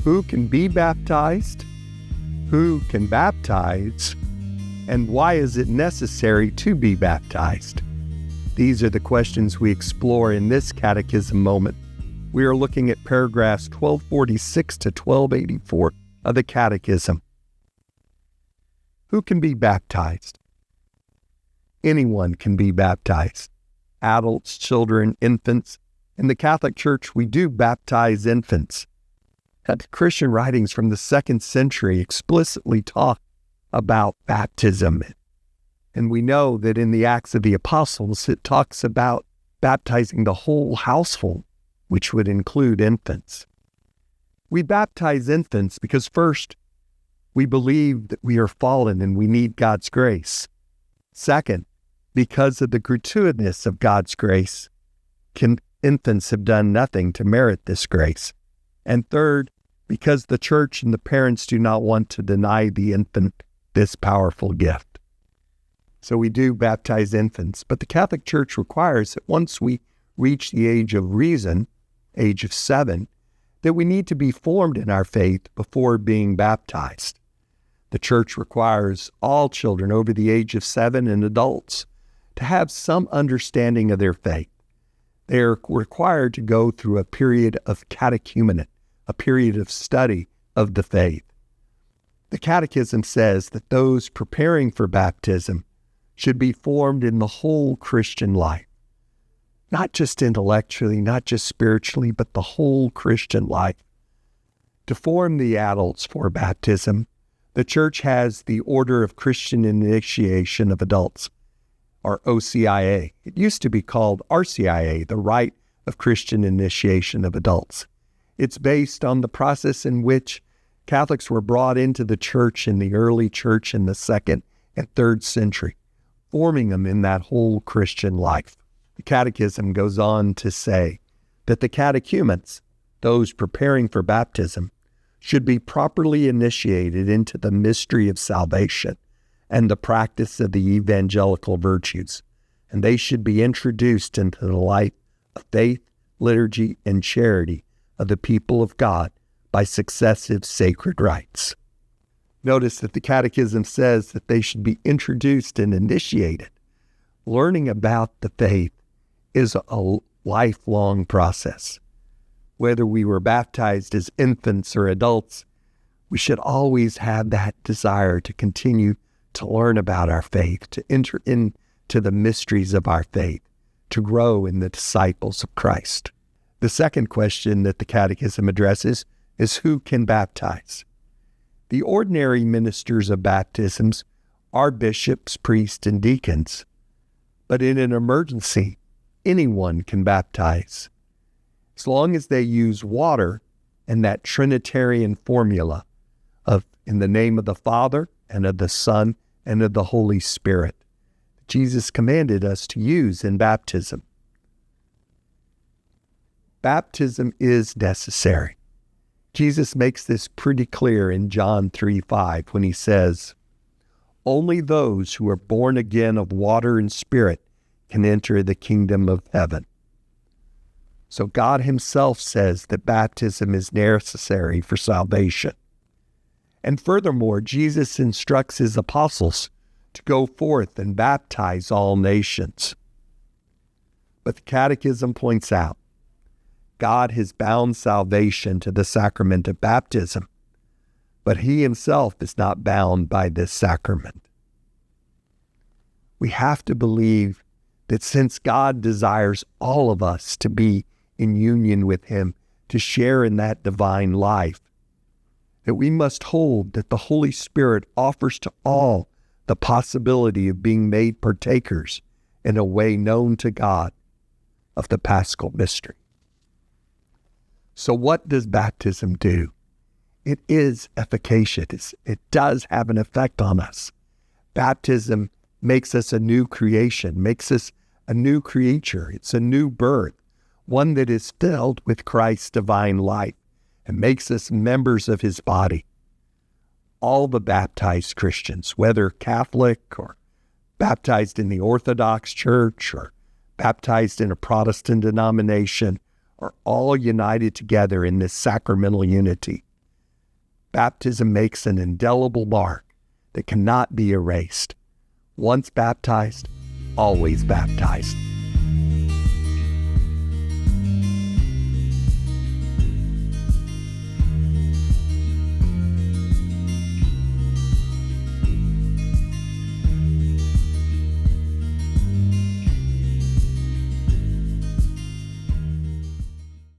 Who can be baptized? Who can baptize? And why is it necessary to be baptized? These are the questions we explore in this Catechism Moment. We are looking at paragraphs 1246 to 1284 of the Catechism. Who can be baptized? Anyone can be baptized. Adults, children, infants. In the Catholic Church, we do baptize infants. The Christian writings from the 2nd century explicitly talk about baptism. And we know that in the Acts of the Apostles, it talks about baptizing the whole household, which would include infants. We baptize infants because first, we believe that we are fallen and we need God's grace. Second, because of the gratuitousness of God's grace, infants have done nothing to merit this grace. And third, because the church and the parents do not want to deny the infant this powerful gift. So we do baptize infants, but the Catholic Church requires that once we reach the age of reason, age of 7, that we need to be formed in our faith before being baptized. The Church requires all children over the age of 7 and adults to have some understanding of their faith. They are required to go through a period of catechumenate, a period of study of the faith. The Catechism says that those preparing for baptism should be formed in the whole Christian life, not just intellectually, not just spiritually, but the whole Christian life. To form the adults for baptism, the Church has the Order of Christian Initiation of Adults, or OCIA. It used to be called RCIA, the Rite of Christian Initiation of Adults. It's based on the process in which Catholics were brought into the Church in the early Church in the 2nd and 3rd century, forming them in that whole Christian life. The Catechism goes on to say that the catechumens, those preparing for baptism, should be properly initiated into the mystery of salvation and the practice of the evangelical virtues, and they should be introduced into the life of faith, liturgy, and charity of the people of God by successive sacred rites. Notice that the Catechism says that they should be introduced and initiated. Learning about the faith is a lifelong process. Whether we were baptized as infants or adults, we should always have that desire to continue to learn about our faith, to enter into the mysteries of our faith, to grow in the disciples of Christ. The second question that the Catechism addresses is who can baptize? The ordinary ministers of baptisms are bishops, priests, and deacons. But in an emergency, anyone can baptize, as long as they use water and that Trinitarian formula of in the name of the Father and of the Son and of the Holy Spirit. Jesus commanded us to use in baptism. Baptism is necessary. Jesus makes this pretty clear in John 3:5 when he says, "Only those who are born again of water and spirit can enter the kingdom of heaven." So God himself says that baptism is necessary for salvation. And furthermore, Jesus instructs his apostles to go forth and baptize all nations. But the Catechism points out, God has bound salvation to the sacrament of baptism, but he himself is not bound by this sacrament. We have to believe that since God desires all of us to be in union with him, to share in that divine life, that we must hold that the Holy Spirit offers to all the possibility of being made partakers in a way known to God of the Paschal mystery. So what does baptism do? It is efficacious. It does have an effect on us. Baptism makes us a new creation, makes us a new creature. It's a new birth, one that is filled with Christ's divine life and makes us members of his body. All the baptized Christians, whether Catholic or baptized in the Orthodox Church or baptized in a Protestant denomination, are all united together in this sacramental unity. Baptism makes an indelible mark that cannot be erased. Once baptized, always baptized.